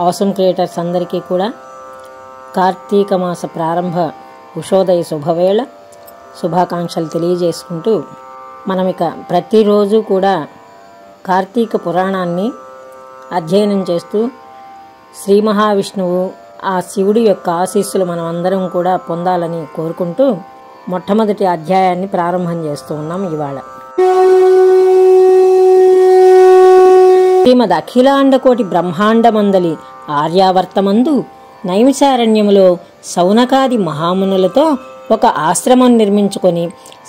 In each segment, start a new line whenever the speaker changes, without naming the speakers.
Awesome creators అందరికీ కూడా కార్తీక మాస ప్రారంభ ఉషోదయ శుభవేళ శుభాకాంక్షలు తెలియజేసుకుంటూ మనం ఇక ప్రతిరోజు కూడా కార్తీక పురాణాన్ని అధ్యయనం చేస్తూ శ్రీ మహావిష్ణువు ఆ శివుడి యొక్క ఆశీస్సులు మనం అందరం కూడా పొందాలని కోరుకుంటూ మొట్టమొదటి అధ్యాయాన్ని ప్రారంభం చేస్తూ ఉన్నాం. ఇవాళ శ్రీమద్ అఖిలాండకోటి బ్రహ్మాండమందలి ఆర్యావర్తమందు నైమిషారణ్యములో సౌనకాది మహామునులతో ఒక ఆశ్రమం నిర్మించుకొని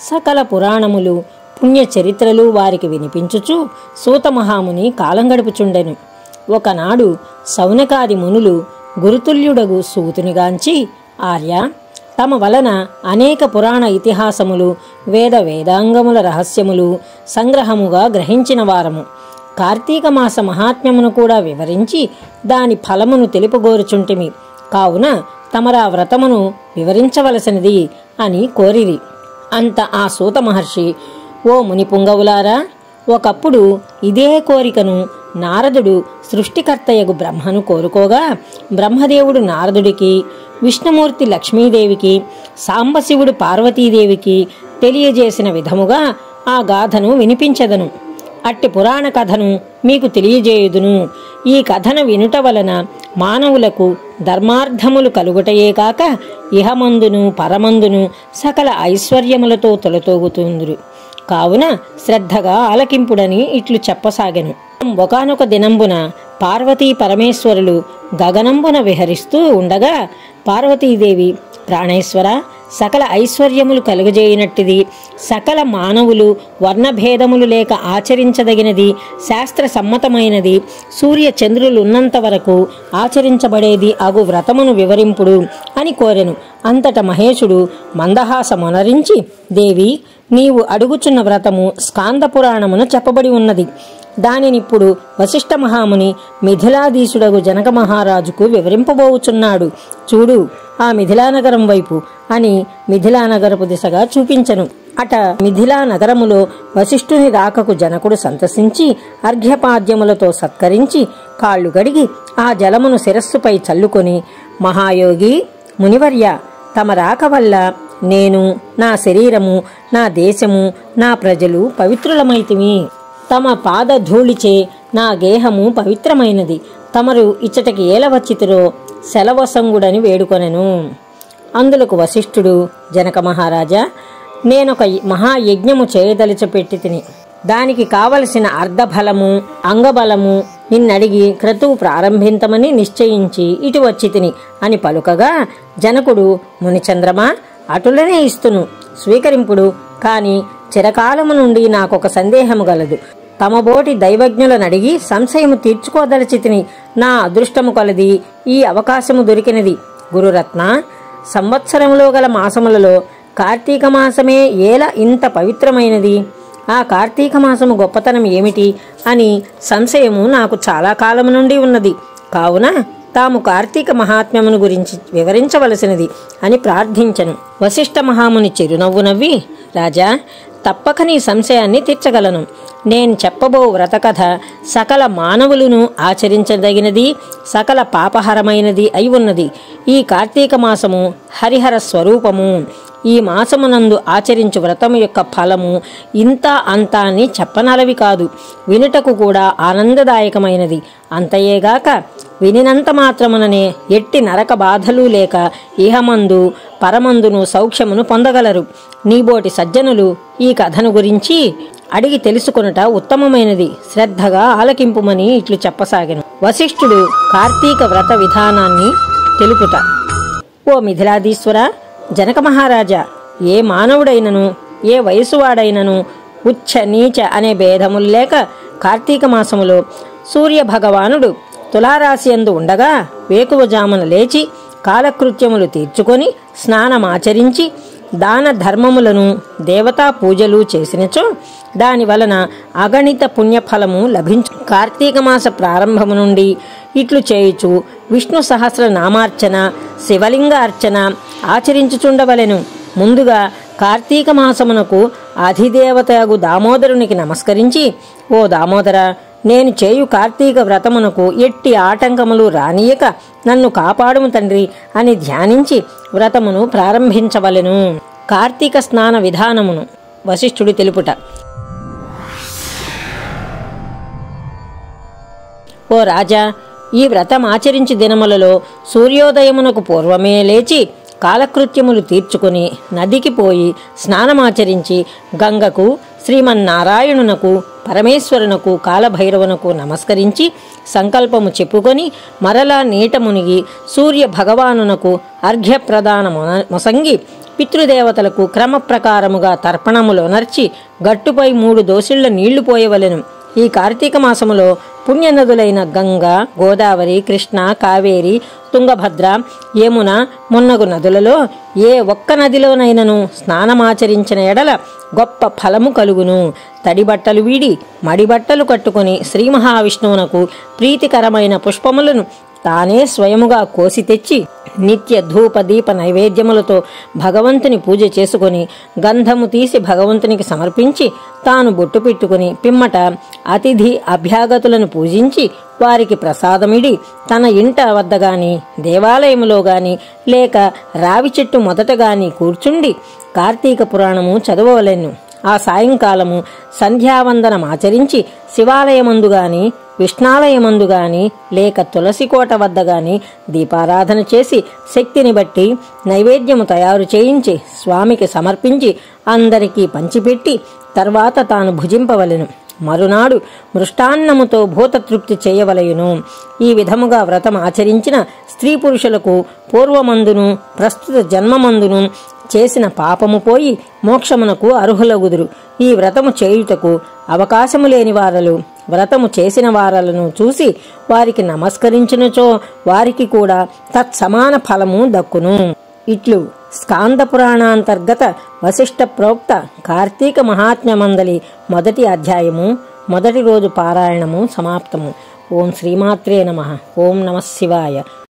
సకల పురాణములు పుణ్య చరిత్రలు వారికి వినిపించుచు సూత మహాముని కాలం గడుపుచుండెను. ఒకనాడు సౌనకాది మునులు గురుతుల్యుడగు సూతునిగాంచి, ఆర్య, తమ వలన అనేక పురాణ ఇతిహాసములు వేద వేదాంగముల రహస్యములు సంగ్రహముగా గ్రహించిన వారము. కార్తీక మాస మహాత్మ్యమును కూడా వివరించి దాని ఫలమును తెలుపుగోరుచుంటిమి. కావున తమరా వ్రతమును వివరించవలసినది అని కోరిరి. అంత ఆ సూత మహర్షి, ఓ మునిపుంగవులారా, ఒకప్పుడు ఇదే కోరికను నారదుడు సృష్టికర్తయగు బ్రహ్మను కోరుకోగా, బ్రహ్మదేవుడు నారదుడికి, విష్ణుమూర్తి లక్ష్మీదేవికి, సాంబశివుడు పార్వతీదేవికి తెలియజేసిన విధముగా ఆ గాథను వినిపించెదను. అట్టి పురాణ కథను మీకు తెలియజేయుదును. ఈ కథను వినుట వలన మానవులకు ధర్మార్థములు కలుగుటయే కాక ఇహమందును పరమందును సకల ఐశ్వర్యములతో తొలతోగుతుందురు. కావున శ్రద్ధగా ఆలకింపుడని ఇట్లు చెప్పసాగెను. ఒకానొక దినంబున పార్వతీ పరమేశ్వరులు గగనంబున విహరిస్తూ ఉండగా, పార్వతీదేవి, ప్రాణేశ్వర, సకల ఐశ్వర్యములు కలుగజేయనట్టిది, సకల మానవులు వర్ణభేదములు లేక ఆచరించదగినది, శాస్త్ర సమ్మతమైనది, సూర్య చంద్రులున్నంత వరకు ఆచరించబడేది అగు వ్రతమును వివరింపుడు అని కోరెను. అంతట మహేశుడు మందహాసమొనరించి, దేవి, నీవు అడుగుచున్న వ్రతము స్కాంద పురాణమున చెప్పబడి ఉన్నది. దానినిప్పుడు వశిష్ఠ మహాముని మిథిలాధీశుడగు జనక మహారాజుకు వివరింపబోవుచున్నాడు. చూడు ఆ మిథిలానగరం వైపు అని మిథిలానగరపు దిశగా చూపించను. అట మిథిలానగరములో వశిష్ఠుని రాకకు జనకుడు సంతసించి అర్ఘ్యపాద్యములతో సత్కరించి కాళ్ళు గడిగి ఆ జలమును శిరస్సుపై చల్లుకొని, మహాయోగి మునివర్య, తమ రాక వల్ల నేను, నా శరీరము, నా దేశము, నా ప్రజలు పవిత్రులమైతిమి. తమ పాదధూళిచే నా గేహము పవిత్రమైనది. తమరు ఇచ్చటకి ఏలవచ్చితిరో సెలవసంగుడని వేడుకొనెను. అందులకు వశిష్ఠుడు, జనక మహారాజా, నేనొక మహాయజ్ఞము చేయదలిచపెట్టి తిని దానికి కావలసిన అర్ధబలము అంగబలము నిన్నడిగి క్రతువు ప్రారంభించమని నిశ్చయించి ఇటు వచ్చి తిని అని పలుకగా, జనకుడు, మునిచంద్రమా, అటులనే ఇస్తును, స్వీకరింపుడు. కాని చిరకాలము నుండి నాకొక సందేహము గలదు. తమబోటి దైవజ్ఞులనడిగి సంశయము తీర్చుకోదలచితిని. నా అదృష్టము కొలది ఈ అవకాశము దొరికినది. గురురత్న, సంవత్సరములో గల మాసములలో కార్తీక మాసమే ఏల ఇంత పవిత్రమైనది? ఆ కార్తీక మాసము గొప్పతనం ఏమిటి అని సంశయము నాకు చాలా కాలము నుండి ఉన్నది. కావున తాము కార్తీక మహాత్మ్యమును గురించి వివరించవలసినది అని ప్రార్థించను. వశిష్ఠ మహాముని చిరునవ్వు నవ్వి, రాజా, తప్పక నీ సంశయాన్ని తీర్చగలను. నేను చెప్పబో వ్రతకథ సకల మానవులను ఆచరించదగినది, సకల పాపహరమైనది అయి ఉన్నది. ఈ కార్తీక మాసము హరిహర స్వరూపము. ఈ మాసమునందు ఆచరించు వ్రతము యొక్క ఫలము ఇంత అంతా అని చెప్పనలవి కాదు, వినుటకు కూడా ఆనందదాయకమైనది. అంతయేగాక వినినంత మాత్రముననే ఎట్టి నరక బాధలు లేక ఇహమందు పరమందును సౌఖ్యమును పొందగలరు. నీబోటి సజ్జనులు ఈ కథను గురించి అడిగి తెలుసుకొనుట ఉత్తమమైనది. శ్రద్ధగా ఆలకింపుమని ఇట్లు చెప్పసాగెను. వశిష్ఠుడు కార్తీక వ్రత విధానాన్ని తెలుపుట. ఓ మిథిలాధీశ్వర, జనక మహారాజా, ఏ మానవుడైనను ఏ వయసువాడైనను ఉచ్చ నీచ అనే భేదములు లేక కార్తీక మాసములో సూర్యభగవానుడు తులారాశి యందు ఉండగా వేకువజామున లేచి కాలకృత్యములు తీర్చుకొని స్నానమాచరించి దాన ధర్మములను దేవతా పూజలు చేసినచో దాని వలన అగణిత పుణ్యఫలము లభించు. కార్తీక మాస ప్రారంభము నుండి ఇట్లు చేయుచు విష్ణు సహస్ర నామార్చన, శివలింగ అర్చన ఆచరించుచుండవలెను. ముందుగా కార్తీక మాసమునకు అధిదేవతయగు దామోదరునికి నమస్కరించి, ఓ దామోదర, నేను చేయు కార్తీక వ్రతమునకు ఎట్టి ఆటంకములు రానియక నన్ను కాపాడుము తండ్రి అని ధ్యానించి వ్రతమును ప్రారంభించవలెను. కార్తీక స్నాన విధానమును వశిష్ఠుడు తెలుపుట. ఓ రాజా, ఈ వ్రతం ఆచరించి దినములలో సూర్యోదయమునకు పూర్వమే లేచి కాలకృత్యములు తీర్చుకుని నదికి పోయి స్నానమాచరించి గంగకు, శ్రీమన్నారాయణునకు, పరమేశ్వరునకు, కాలభైరవునకు నమస్కరించి సంకల్పము చెప్పుకొని మరలా నీట మునిగి సూర్య భగవానునకు అర్ఘ్యప్రదాన మొసంగి పితృదేవతలకు క్రమప్రకారముగా తర్పణములొనర్చి గట్టుపై 3 దోసిళ్ల నీళ్లు పోయవలెను. ఈ కార్తీక మాసములో పుణ్యనదులైన గంగా, గోదావరి, కృష్ణ, కావేరి, తుంగభద్ర, యమున మున్నగు నదులలో ఏ ఒక్క నదిలోనైనను స్నానమాచరించిన ఎడల గొప్ప ఫలము కలుగును. తడిబట్టలు వీడి మడిబట్టలు కట్టుకుని శ్రీ మహావిష్ణువునకు ప్రీతికరమైన పుష్పములను తానే స్వయముగా కోసి తెచ్చి నిత్య ధూప దీప నైవేద్యములతో భగవంతుని పూజ చేసుకుని గంధము తీసి భగవంతునికి సమర్పించి తాను బొట్టు పెట్టుకుని పిమ్మట అతిథి అభ్యాగతులను పూజించి వారికి ప్రసాదమిడి తన ఇంట వద్ద గాని దేవాలయములో గాని లేక రావి చెట్టు మొదట గాని కూర్చుండి కార్తీక పురాణము చదవవలెను. ఆ సాయంకాలము సంధ్యావందనమాచరించి శివాలయమందుగాని విష్ణాలయమందుగాని లేక తులసికోట వద్ద గాని దీపారాధన చేసి శక్తిని బట్టి నైవేద్యము తయారు చేయించి స్వామికి సమర్పించి అందరికీ పంచిపెట్టి తర్వాత తాను భుజింపవలెను. మరునాడు మృష్టాన్నముతో భూతతృప్తి చేయవలయును. ఈ విధముగా వ్రతం ఆచరించిన స్త్రీ పురుషులకు పూర్వమందును ప్రస్తుత జన్మమందును చేసిన పాపము పోయి మోక్షమునకు అర్హులగుదురు. ఈ వ్రతము చేయుటకు అవకాశము లేని వారలు వ్రతము చేసిన వారలను చూసి వారికి నమస్కరించినచో వారికి కూడా తత్సమాన ఫలము దక్కును. ఇట్లు స్కాంద పురాణాంతర్గత వశిష్ఠ ప్రోక్త కార్తీక మహాత్మ్యమందలి మొదటి అధ్యాయము మొదటి రోజు పారాయణము సమాప్తము. ఓం శ్రీమాత్రే నమః. ఓం నమః శివాయ.